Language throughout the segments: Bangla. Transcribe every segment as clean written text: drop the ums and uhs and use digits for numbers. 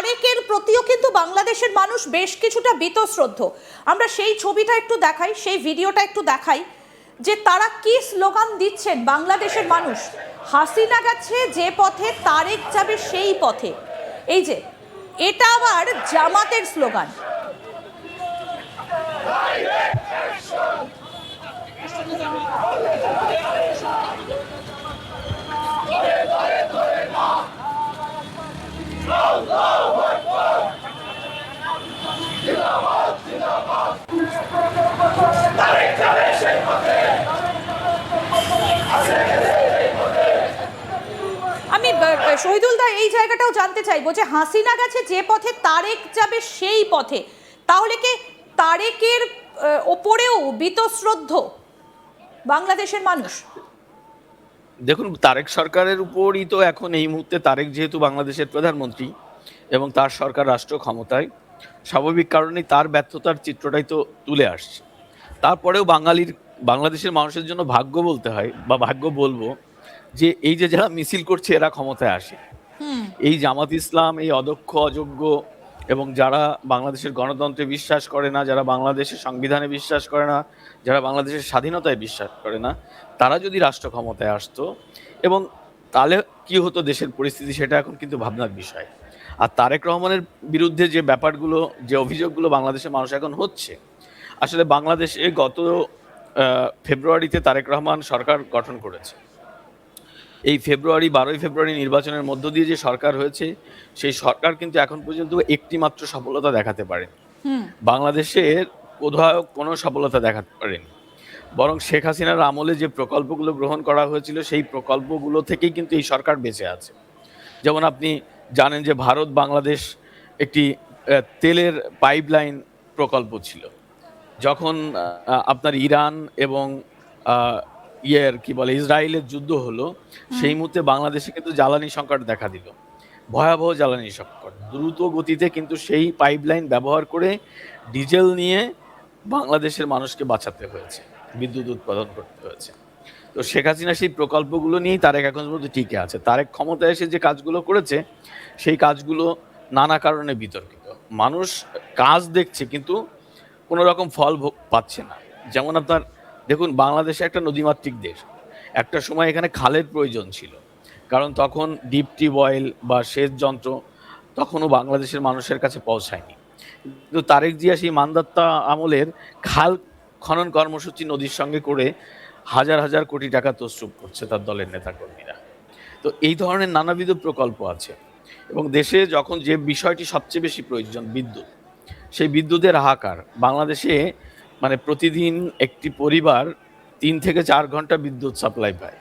তারেকের প্রতিও কিন্তু বাংলাদেশের মানুষ বেশ কিছুটা বীতশ্রদ্ধ। আমরা সেই ছবিটা একটু দেখাই, সেই ভিডিওটা একটু দেখাই যে তারা কি স্লোগান দিচ্ছেন বাংলাদেশের মানুষ। হাসিনা গেছে যে পথে, তারেক যাবে সেই পথে। এই যে এটা আবার জামাতের স্লোগান। আমি শহীদুল দা এই জায়গাটাও জানতে চাইবো যে হাসিনা গেছে যে পথে, তারেক যাবে সেই পথে, তাহলে কি তারেকের ওপরেও বীতশ্রদ্ধ বাংলাদেশের মানুষ? দেখুন, তারেক সরকারের উপরই তো এখন এই মুহূর্তে, তারেক যেহেতু বাংলাদেশের প্রধানমন্ত্রী এবং তার সরকার রাষ্ট্র ক্ষমতায়, স্বাভাবিক কারণেই তার ব্যর্থতার চিত্রটাই তো তুলে আসছে। তারপরেও বাংলাদেশের মানুষের জন্য ভাগ্য বলতে হয়, বা ভাগ্য বলবো, যে এই যে যারা মিছিল করছে এরা ক্ষমতায় আসে। এই জামাত ইসলাম, এই অদক্ষ অযোগ্য, এবং যারা বাংলাদেশের গণতন্ত্রে বিশ্বাস করে না, যারা বাংলাদেশের সংবিধানে বিশ্বাস করে না, যারা বাংলাদেশের স্বাধীনতায় বিশ্বাস করে না, তারা যদি রাষ্ট্র ক্ষমতায় আসতো, এবং তাহলে কি হতো দেশের পরিস্থিতি, সেটা এখন কিন্তু ভাবনার বিষয়। আর তারেক রহমানের বিরুদ্ধে যে ব্যাপারগুলো, যে অভিযোগগুলো বাংলাদেশের মানুষ এখন হচ্ছে, আসলে বাংলাদেশে গত ফেব্রুয়ারিতে তারেক রহমান সরকার গঠন করেছে। এই 12ই ফেব্রুয়ারি নির্বাচনের মধ্য দিয়ে যে সরকার হয়েছে, সেই সরকার কিন্তু এখন পর্যন্ত একটি মাত্র সফলতা দেখাতে পারেনি। বাংলাদেশের কোথাও কোনো সফলতা দেখাতে পারেনি। বরং শেখ হাসিনার আমলে যে প্রকল্পগুলো গ্রহণ করা হয়েছিল, সেই প্রকল্পগুলো থেকেই কিন্তু এই সরকার বেঁচে আছে। যেমন আপনি জানেন যে ভারত বাংলাদেশ একটি তেলের পাইপলাইন প্রকল্প ছিল। যখন আপনার ইরান এবং ইসরায়েলের যুদ্ধ হলো, সেই মুহূর্তে বাংলাদেশে কিন্তু জ্বালানি সংকট দেখা দিল, ভয়াবহ জ্বালানি সংকট। দ্রুত গতিতে কিন্তু সেই পাইপলাইন ব্যবহার করে ডিজেল নিয়ে বাংলাদেশের মানুষকে বাঁচাতে হয়েছে, বিদ্যুৎ উৎপাদন করতে হয়েছে। তো শেখ হাসিনা সেই প্রকল্পগুলো নিয়েই তারেক এখন পর্যন্ত টিকে আছে। তারেক ক্ষমতায় এসে যে কাজগুলো করেছে, সেই কাজগুলো নানা কারণে বিতর্কিত। মানুষ কাজ দেখছে কিন্তু কোনো রকম ফল পাচ্ছে না। যেমন আপনার দেখুন, বাংলাদেশে একটা নদীমাতৃক দেশ, একটা সময় এখানে খালের প্রয়োজন ছিল, কারণ তখন ডিপ টিউবওয়েল বা সেচ যন্ত্র তখনও বাংলাদেশের মানুষের কাছে পৌঁছায়নি। কিন্তু তারেক জিয়া সেই মান্দাত্তা আমলের খাল খনন কর্মসূচি নদীর সঙ্গে করে হাজার হাজার কোটি টাকা তছরূপ করছে তার দলের নেতাকর্মীরা। তো এই ধরনের নানাবিধ প্রকল্প আছে, এবং দেশে যখন যে বিষয়টি সবচেয়ে বেশি প্রয়োজন, বিদ্যুৎ, সেই বিদ্যুতের হাহাকার। বাংলাদেশে মানে প্রতিদিন একটি পরিবার 3 থেকে 4 ঘন্টা বিদ্যুৎ সাপ্লাই পায়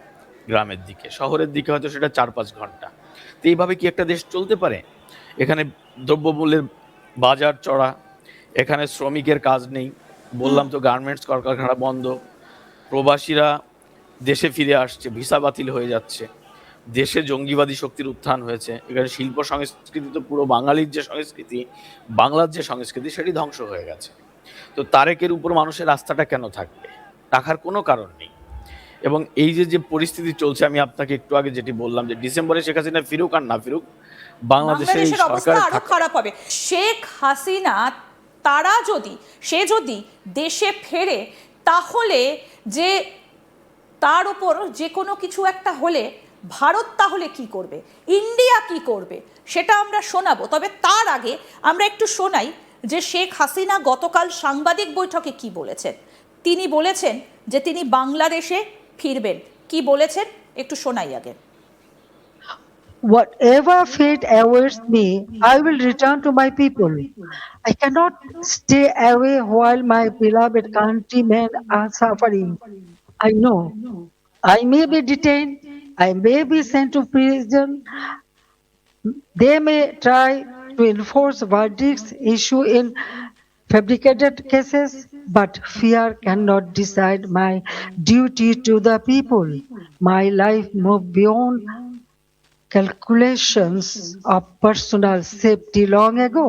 গ্রামের দিকে, শহরের দিকে হয়তো সেটা 4-5 ঘন্টা। তো এইভাবে কি একটা দেশ চলতে পারে? এখানে দ্রব্যমূল্যের বাজার চড়া, এখানে শ্রমিকের কাজ নেই, বললাম তো গার্মেন্টস কলকারখানা বন্ধ, প্রবাসীরা দেশে ফিরে আসছে, ভিসা বাতিল হয়ে যাচ্ছে, দেশে জঙ্গিবাদী শক্তির উত্থান হয়েছে, এখানে শিল্প সংস্কৃতি তো পুরো বাঙালির যে সংস্কৃতি, বাংলার যে সংস্কৃতি, সেটি ধ্বংস হয়ে গেছে। তো তারেকের উপর মানুষের আস্থাটা কেন থাকবে? রাখার কোনো কারণ নেই। এবং এই যে পরিস্থিতি চলছে, আমি আপনাকে একটু আগে যেটি বললাম, যে ডিসেম্বরে শেখ হাসিনা ফিরুক আর না ফিরুক, বাংলাদেশের অবস্থা আরো খারাপ হবে। শেখ হাসিনা সে যদি দেশে ফেরে, তাহলে যে তার উপর যে কোনো কিছু একটা হলে ভারত তাহলে কি করবে, ইন্ডিয়া কি করবে, সেটা আমরা শোনাবো। তবে তার আগে আমরা একটু শোনাই যে শেখ হাসিনা গতকাল সাংবাদিক বৈঠকে কি বলেছেন। তিনি বলেছেন যে তিনি বাংলাদেশে ফিরবেন। কি বলেছেন একটু শোনাই আগে। Whatever fate awaits me, I will return to my people. I cannot stay away while my beloved countrymen are suffering. I know I may be detained, I may be sent to prison. They may try to enforce verdicts issued in fabricated cases, but fear cannot decide my duty to the people. My life moved beyond calculations of personal safety long ago.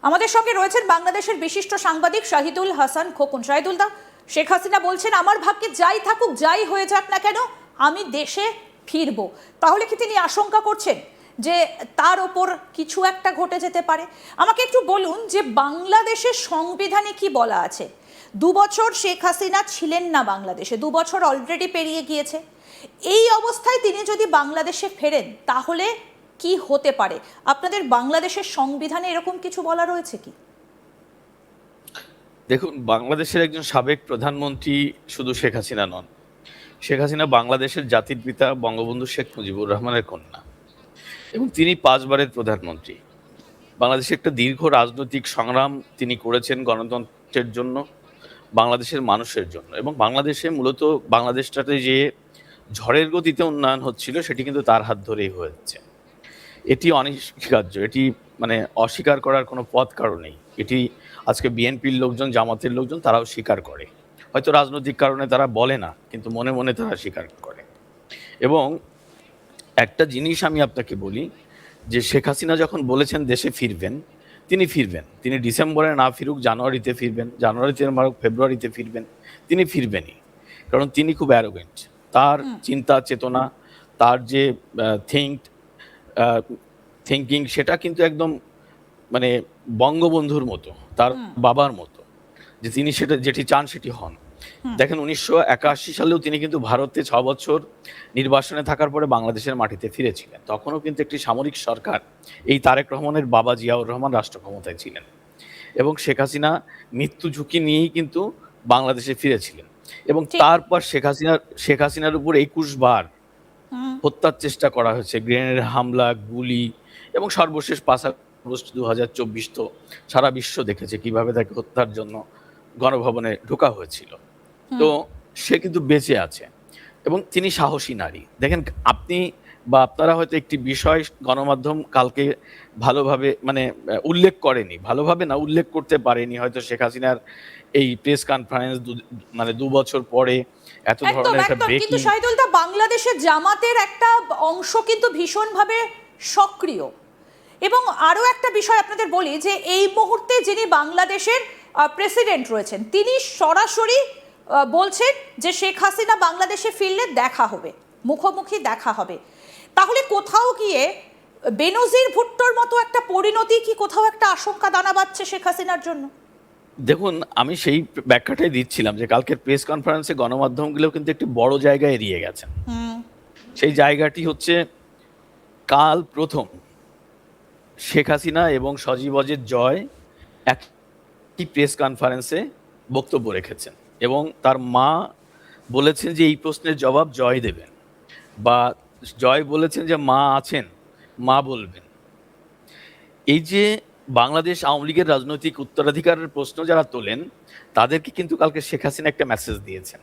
আমাদের সঙ্গে রয়েছেন বাংলাদেশের বিশিষ্ট সাংবাদিক শাহিদুল হাসান খোকন। শাহিদুল দা, শেখ হাসিনা বলছেন আমার ভাগ্যে যাই থাকুক, যাই হয়ে যাক না কেন, আমি দেশে ফিরবো, তাহলে কি তিনি আশঙ্কা করছেন যে তার ওপর কিছু একটা ঘটে যেতে পারে? আমাকে একটু বলুন যে বাংলাদেশের সংবিধানে কি বলা আছে? 2 বছর শেখ হাসিনা ছিলেন না বাংলাদেশে, 2 বছর অলরেডি পেরিয়ে গিয়েছে। এই অবস্থায় তিনি যদি বাংলাদেশে ফেরেন তাহলে কি হতে পারে? আপনাদের বাংলাদেশের সংবিধানে এরকম কিছু বলা রয়েছে কি? দেখুন, বাংলাদেশের একজন সাবেক প্রধানমন্ত্রী শুধু শেখ হাসিনা নন। শেখ হাসিনা বাংলাদেশের জাতির পিতা বঙ্গবন্ধু শেখ মুজিবুর রহমানের কন্যা এবং তিনি 5 বারের প্রধানমন্ত্রী। বাংলাদেশে একটা দীর্ঘ রাজনৈতিক সংগ্রাম তিনি করেছেন গণতন্ত্রের জন্য, বাংলাদেশের মানুষের জন্য। এবং বাংলাদেশে মূলত বাংলাদেশটাতে যে ঝড়ের গতিতে উন্নয়ন হচ্ছিল সেটি কিন্তু তার হাত ধরেই হয়েছে। এটি অনস্বীকার্য, এটি মানে অস্বীকার করার কোনো পথ কারো নেই। এটি আজকে বিএনপির লোকজন, জামাতের লোকজন তারাও স্বীকার করে। হয়তো রাজনৈতিক কারণে তারা বলে না, কিন্তু মনে মনে তারা স্বীকার করে। এবং একটা জিনিস আমি আপনাকে বলি যে শেখ হাসিনা যখন বলেছেন দেশে ফিরবেন, তিনি ফিরবেন। তিনি ডিসেম্বরে না ফিরুক, জানুয়ারিতে ফিরবেন, জানুয়ারিতে মারুক, ফেব্রুয়ারিতে ফিরবেন, তিনি ফিরবেনই। কারণ তিনি খুব অ্যারোগেন্ট। তার চিন্তা চেতনা, তার যে থিঙ্কিং সেটা কিন্তু একদম মানে বঙ্গবন্ধুর মতো, তার বাবার মতো, যে তিনি সেটা যেটি চান সেটি হন। দেখেন 1981 সালেও তিনি কিন্তু ভারতে 6 বছর নির্বাসনে থাকার পরে বাংলাদেশের মাটিতে ফিরেছিলেন। তখনও কিন্তু একটি সামরিক সরকার, এই তারেক রহমানের বাবা জিয়াউর রহমান রাষ্ট্র ক্ষমতায় ছিলেন এবং শেখ হাসিনা মৃত্যু ঝুঁকি নিয়েই কিন্তু বাংলাদেশে ফিরেছিলেন। এবং তারপর শেখ হাসিনার উপর 21 বার হত্যার চেষ্টা করা হয়েছে, গ্রেনেড হামলা, গুলি, এবং সর্বশেষ 5 আগস্ট 2024 তো সারা বিশ্ব দেখেছে কিভাবে তাকে হত্যার জন্য গণভবনে ঢোকা হয়েছিল। তো সে কিন্তু বেঁচে আছে এবং তিনি সাহসী নারী। দেখেন, আপনি বা আপনারা হয়তো একটি বিষয় গণমাধ্যম কালকে ভালোভাবে মানে উল্লেখ করেনি, ভালোভাবে না উল্লেখ করতে পারেনি হয়তো শেখ হাসিনার এই প্রেস কনফারেন্স, মানে 2 বছর পরে এত ধরনের একটা কিন্তু ব্রেকিং। শহীদুল দা, বাংলাদেশের জামাতের একটা অংশ কিন্তু ভীষণভাবে সক্রিয়। এবং আরও একটা বিষয় আপনাদের বলি যে এই মুহূর্তে যিনি বাংলাদেশের প্রেসিডেন্ট রয়েছেন, তিনি সরাসরি বলছেন যে শেখ হাসিনা বাংলাদেশে ফিরলে দেখা হবে, মুখোমুখি দেখা হবে। তাহলে কোথাও গিয়ে বেনজির ভুট্টোর মতো একটা পরিণতি কি কোথাও একটা আশঙ্কা দানা বাঁধছে শেখ হাসিনার জন্য? দেখুন, আমি সেই ব্যাখ্যাটাই দিচ্ছিলাম যে কালকের প্রেস কনফারেন্সে গণমাধ্যমগুলো কিন্তু একটি বড় জায়গায় এড়িয়ে গেছেন। সেই জায়গাটি হচ্ছে কাল প্রথম শেখ হাসিনা এবং সজীব ওয়াজেদ জয় একটি প্রেস কনফারেন্সে বক্তব্য রেখেছেন এবং তার মা বলেছেন যে এই প্রশ্নের জবাব জয় দেবেন, বা জয় বলেছেন যে মা আছেন, মা বলবেন। এই যে বাংলাদেশ আওয়ামী লীগের রাজনৈতিক উত্তরাধিকারের প্রশ্ন যারা তোলেন, তাদেরকে কিন্তু কালকে শেখ হাসিনা একটা মেসেজ দিয়েছেন